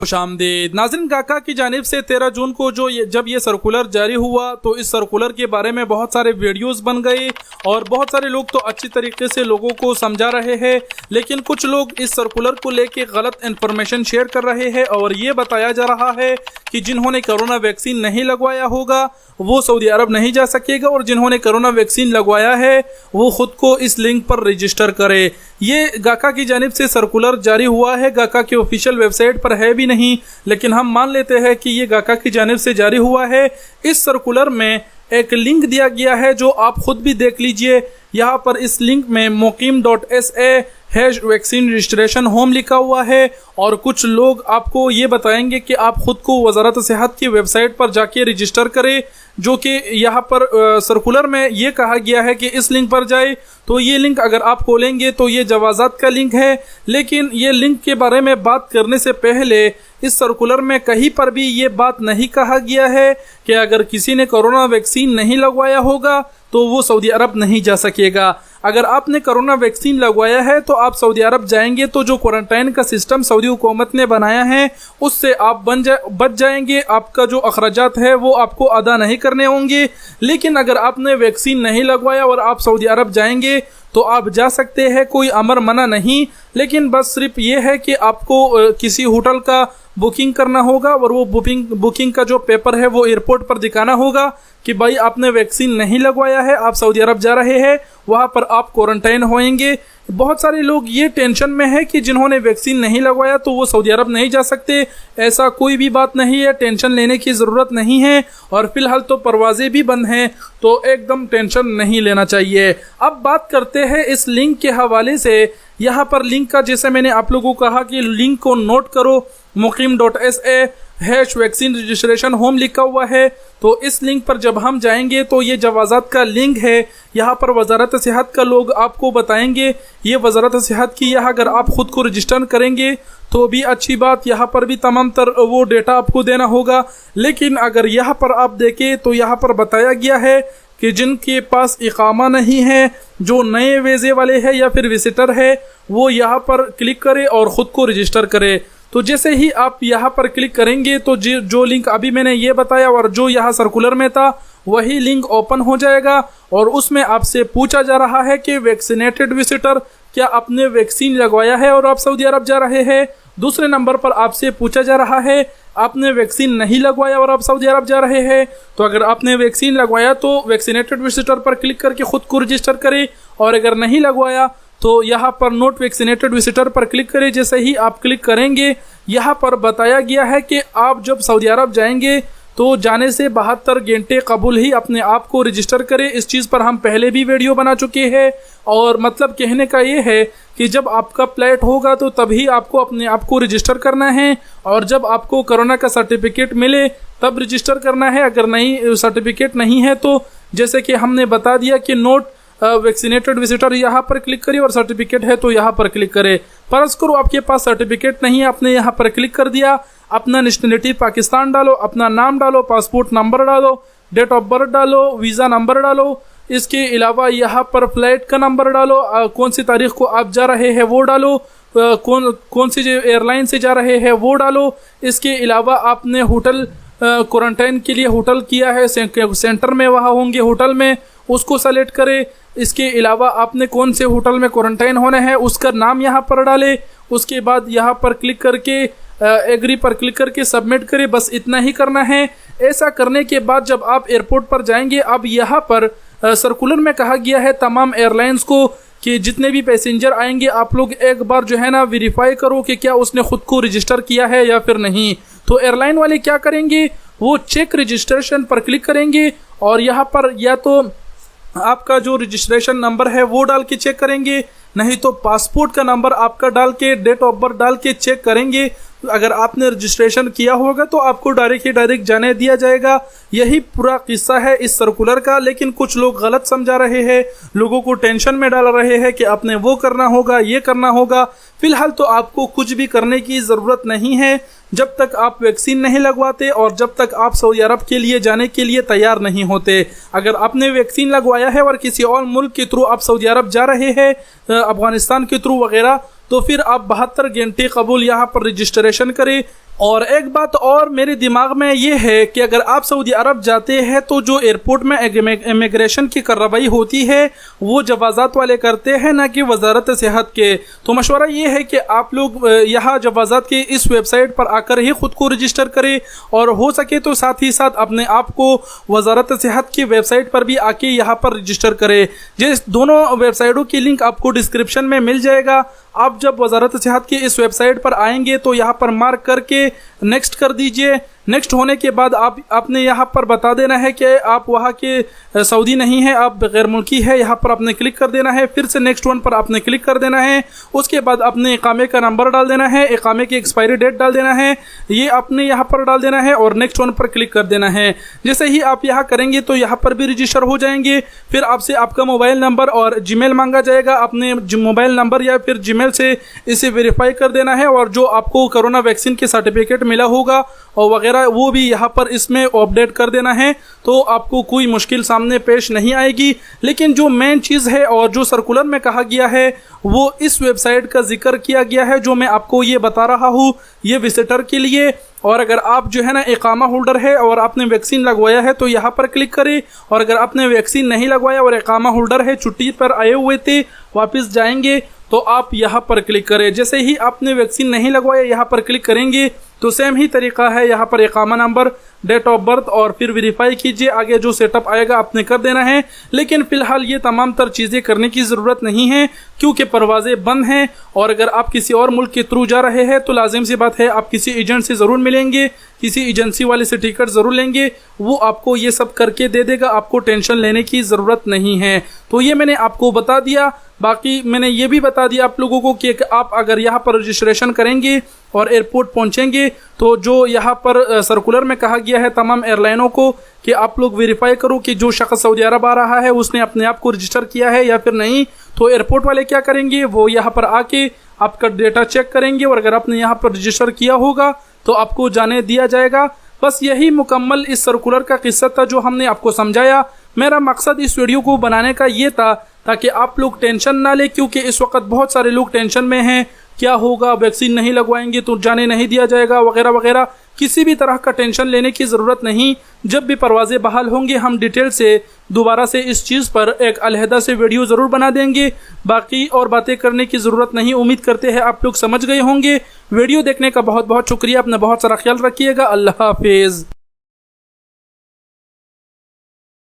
खुशामदीद नाज़रीन, काका की जानिब से 13 जून को जब ये सर्कुलर जारी हुआ तो इस सर्कुलर के बारे में बहुत सारे वीडियोस बन गए और बहुत सारे लोग तो अच्छी तरीके से लोगों को समझा रहे हैं, लेकिन कुछ लोग इस सर्कुलर को लेके गलत इन्फॉर्मेशन शेयर कर रहे हैं और ये बताया जा रहा है कि जिन्होंने कोरोना वैक्सीन नहीं लगवाया होगा वो सऊदी अरब नहीं जा सकेगा और जिन्होंने कोरोना वैक्सीन लगवाया है वो खुद को इस लिंक पर रजिस्टर करे। ये गाका की जानिब से सर्कुलर जारी हुआ है, गाका की ऑफिशियल वेबसाइट पर है भी नहीं, लेकिन हम मान लेते हैं कि ये गाका की जानिब से जारी हुआ है। इस सर्कुलर में एक लिंक दिया गया है जो आप खुद भी देख लीजिए। यहाँ पर इस लिंक में muqim.sa/वैक्सीन रजिस्ट्रेशन होम लिखा हुआ है और कुछ लोग आपको ये बताएंगे कि आप खुद को वजारत सेहत की वेबसाइट पर जाके रजिस्टर करें, जो कि यहाँ पर सर्कुलर में ये कहा गया है कि इस लिंक पर जाए। तो ये लिंक अगर आप खोलेंगे तो ये जवाजात का लिंक है, लेकिन ये लिंक के बारे में बात करने से पहले इस सर्कुलर में कहीं पर भी ये बात नहीं कहा गया है कि अगर किसी ने कोरोना वैक्सीन नहीं लगवाया होगा तो वो सऊदी अरब नहीं जा सकेगा। अगर आपने कोरोना वैक्सीन लगवाया है तो आप सऊदी अरब जाएंगे तो जो क्वारंटाइन का सिस्टम सऊदी हुकूमत ने बनाया है उससे आप बच जाएंगे, आपका जो अखराजात है वो आपको अदा नहीं करने होंगे। लेकिन अगर आपने वैक्सीन नहीं लगवाया और आप सऊदी अरब जाएंगे तो आप जा सकते हैं, कोई अमर मना नहीं, लेकिन बस सिर्फ ये है कि आपको किसी होटल का बुकिंग करना होगा और वो बुकिंग का जो पेपर है वो एयरपोर्ट पर दिखाना होगा कि भाई आपने वैक्सीन नहीं लगवाया है, आप सऊदी अरब जा रहे हैं, वहाँ पर आप क्वारंटाइन होएंगे। बहुत सारे लोग ये टेंशन में है कि जिन्होंने वैक्सीन नहीं लगवाया तो वो सऊदी अरब नहीं जा सकते। ऐसा कोई भी बात नहीं है, टेंशन लेने की ज़रूरत नहीं है और फिलहाल तो परवाज़ें भी बंद हैं, तो एकदम टेंशन नहीं लेना चाहिए। अब बात करते हैं इस लिंक के हवाले से। यहाँ पर लिंक का, जैसे मैंने आप लोगों को कहा कि लिंक को नोट करो, muqim.sa/वैक्सीन रजिस्ट्रेशन होम लिखा हुआ है। तो इस लिंक पर जब हम जाएंगे तो ये जवाजात का लिंक है। यहाँ पर वजारत सेहत का लोग आपको बताएंगे, ये वजारत सेहत की, यहाँ अगर आप खुद को रजिस्टर करेंगे तो भी अच्छी बात, यहाँ पर भी तमाम तर वो डेटा आपको देना होगा। लेकिन अगर यहाँ पर आप देखें तो यहाँ पर बताया गया है कि जिनके पास इकामा नहीं है, जो नए वीज़े वाले हैं या फिर विजिटर है, वो यहाँ पर क्लिक करे और ख़ुद को रजिस्टर करे। तो जैसे ही आप यहाँ पर क्लिक करेंगे तो जो लिंक अभी मैंने ये बताया और जो यहाँ सर्कुलर में था वही लिंक ओपन हो जाएगा और उसमें आपसे पूछा जा रहा है कि वैक्सीनेटेड विजिटर, क्या आपने वैक्सीन लगवाया है और आप सऊदी अरब जा रहे हैं। दूसरे नंबर पर आपसे पूछा जा रहा है आपने वैक्सीन नहीं लगवाया और आप सऊदी अरब जा रहे हैं। तो अगर आपने वैक्सीन लगवाया तो वैक्सीनेटेड विजिटर पर क्लिक करके खुद को रजिस्टर करें और अगर नहीं लगवाया तो यहाँ पर नोट वैक्सीनेटेड विजिटर पर क्लिक करें। जैसे ही आप क्लिक करेंगे यहाँ पर बताया गया है कि आप जब सऊदी अरब जाएंगे तो जाने से 72 घंटे कबूल ही अपने आप को रजिस्टर करें। इस चीज़ पर हम पहले भी वीडियो बना चुके हैं और मतलब कहने का ये है कि जब आपका फ्लाइट होगा तो तभी आपको अपने आप को रजिस्टर करना है और जब आपको कोरोना का सर्टिफिकेट मिले तब रजिस्टर करना है। अगर नहीं सर्टिफिकेट नहीं है तो जैसे कि हमने बता दिया कि नोट वैक्सीनेटेड विजिटर यहाँ पर क्लिक करिए और सर्टिफिकेट है तो यहाँ पर क्लिक करें। फर्ज करो आपके पास सर्टिफिकेट नहीं है, आपने यहाँ पर क्लिक कर दिया, अपना नेशनलिटी पाकिस्तान डालो, अपना नाम डालो, पासपोर्ट नंबर डालो, डेट ऑफ बर्थ डालो, वीज़ा नंबर डालो, इसके अलावा यहाँ पर फ्लाइट का नंबर डालो, कौन सी तारीख को आप जा रहे हैं वो डालो, कौन सी जो एयरलाइन से जा रहे हैं वो डालो। इसके अलावा आपने होटल क्वारंटाइन के लिए होटल किया है, सेंटर में वहाँ होंगे होटल में, उसको सेलेक्ट करें। इसके अलावा आपने कौन से होटल में क्वारंटाइन होना है उसका नाम यहाँ पर डालें। उसके बाद यहाँ पर क्लिक करके एग्री पर क्लिक करके सबमिट करें, बस इतना ही करना है। ऐसा करने के बाद जब आप एयरपोर्ट पर जाएंगे, अब यहाँ पर सर्कुलर में कहा गया है तमाम एयरलाइंस को कि जितने भी पैसेंजर आएंगे आप लोग एक बार जो है ना वेरीफाई करो कि क्या उसने खुद को रजिस्टर किया है या फिर नहीं। तो एयरलाइन वाले क्या करेंगे, वो चेक रजिस्ट्रेशन पर क्लिक करेंगे और यहाँ पर या तो आपका जो रजिस्ट्रेशन नंबर है वो डाल के चेक करेंगे, नहीं तो पासपोर्ट का नंबर आपका डाल के डेट ऑफ बर्थ डाल के चेक करेंगे। अगर आपने रजिस्ट्रेशन किया होगा तो आपको डायरेक्ट जाने दिया जाएगा। यही पूरा किस्सा है इस सर्कुलर का, लेकिन कुछ लोग गलत समझा रहे हैं, लोगों को टेंशन में डाल रहे हैं कि आपने वो करना होगा, ये करना होगा। फिलहाल तो आपको कुछ भी करने की ज़रूरत नहीं है जब तक आप वैक्सीन नहीं लगवाते और जब तक आप सऊदी अरब के लिए जाने के लिए तैयार नहीं होते। अगर आपने वैक्सीन लगवाया है और किसी और मुल्क के थ्रू आप सऊदी अरब जा रहे हैं, अफगानिस्तान के थ्रू वगैरह, तो फिर आप 72 घंटे कबूल यहाँ पर रजिस्ट्रेशन करें। और एक बात और मेरे दिमाग में ये है कि अगर आप सऊदी अरब जाते हैं तो जो एयरपोर्ट में इमिग्रेशन की कार्रवाई होती है वो जवाज़ात वाले करते हैं, ना कि वजारत सेहत के। तो मशवरा ये है कि आप लोग यहाँ जवाज़ात के इस वेबसाइट पर आकर ही ख़ुद को रजिस्टर करें, और हो सके तो साथ ही साथ अपने आप को वजारत सेहत की वेबसाइट पर भी आके यहाँ पर रजिस्टर करें। जिस दोनों वेबसाइटों की लिंक आपको डिस्क्रिप्शन में मिल जाएगा। आप जब वजारत सेहत की इस वेबसाइट पर आएंगे तो यहाँ पर मार्क करके नेक्स्ट कर दीजिए। नेक्स्ट होने के बाद आपने यहाँ पर बता देना है कि आप वहाँ के सऊदी नहीं है, आप गैर मुल्की है। यहाँ पर आपने क्लिक कर देना है, फिर से नेक्स्ट वन पर आपने क्लिक कर देना है। उसके बाद अपने इकामे का नंबर डाल देना है, इकामे की एक्सपायरी डेट डाल देना है, ये आपने यहाँ पर डाल देना है और नेक्स्ट वन पर क्लिक कर देना है। जैसे ही आप यहाँ करेंगे तो यहाँ पर भी रजिस्टर हो जाएंगे। फिर आपसे आपका मोबाइल नंबर और जीमेल मांगा जाएगा। अपने मोबाइल नंबर या फिर जीमेल से इसे वेरीफाई कर देना है, और जो आपको कोरोना वैक्सीन के सर्टिफिकेट मिला होगा और वगैरह वो भी यहाँ पर इसमें अपडेट कर देना है, तो आपको कोई मुश्किल सामने पेश नहीं आएगी। लेकिन जो मेन चीज़ है और जो सर्कुलर में कहा गया है वो इस वेबसाइट का जिक्र किया गया है जो मैं आपको ये बता रहा हूँ, ये विजिटर के लिए। और अगर आप जो है ना इकामा होल्डर है और आपने वैक्सीन लगवाया है तो यहाँ पर क्लिक करें, और अगर आपने वैक्सीन नहीं लगवाया और इकामा होल्डर है, छुट्टी पर आए हुए थे, वापस जाएंगे, तो आप यहाँ पर क्लिक करें। जैसे ही आपने वैक्सीन नहीं लगवाया यहाँ पर क्लिक करेंगे तो सेम ही तरीका है। यहाँ पर इकामा नंबर, डेट ऑफ बर्थ और फिर वेरीफाई कीजिए। आगे जो सेटअप आएगा आपने कर देना है। लेकिन फ़िलहाल ये तमाम तर चीज़ें करने की ज़रूरत नहीं है क्योंकि परवाज़ें बंद हैं। और अगर आप किसी और मुल्क के थ्रू जा रहे हैं तो लाजिम सी बात है आप किसी एजेंट से ज़रूर मिलेंगे, किसी एजेंसी वाले से टिकट ज़रूर लेंगे, वो आपको ये सब करके दे देगा। आपको टेंशन लेने की ज़रूरत नहीं है। तो ये मैंने आपको बता दिया। बाकी मैंने ये भी बता दिया आप लोगों को कि आप अगर यहाँ पर रजिस्ट्रेशन करेंगे और एयरपोर्ट पहुँचेंगे तो जो यहाँ पर सर्कुलर में कहा गया है तमाम एयरलाइनों को कि आप लोग वेरीफाई करो कि जो शख्स सऊदी अरब आ रहा है उसने अपने आप को रजिस्टर किया है या फिर नहीं। तो एयरपोर्ट वाले क्या करेंगे, वो यहाँ पर आके आपका डेटा चेक करेंगे, और अगर आपने यहाँ पर रजिस्टर किया होगा तो आपको जाने दिया जाएगा। बस यही मुकम्मल इस सर्कुलर का किस्सा था जो हमने आपको समझाया। मेरा मकसद इस वीडियो को बनाने का ये था ताकि आप लोग टेंशन ना ले, क्योंकि इस वक्त बहुत सारे लोग टेंशन में हैं, क्या होगा, वैक्सीन नहीं लगवाएंगे तो जाने नहीं दिया जाएगा वगैरह वगैरह। किसी भी तरह का टेंशन लेने की ज़रूरत नहीं। जब भी परवाज़ें बहाल होंगे हम डिटेल से दोबारा से इस चीज़ पर एक अलहदा से वीडियो ज़रूर बना देंगे। बाकी और बातें करने की ज़रूरत नहीं। उम्मीद करते हैं आप लोग समझ गए होंगे। वीडियो देखने का बहुत बहुत शुक्रिया। अपना बहुत सारा ख्याल रखिएगा। अल्लाह हाफिज़।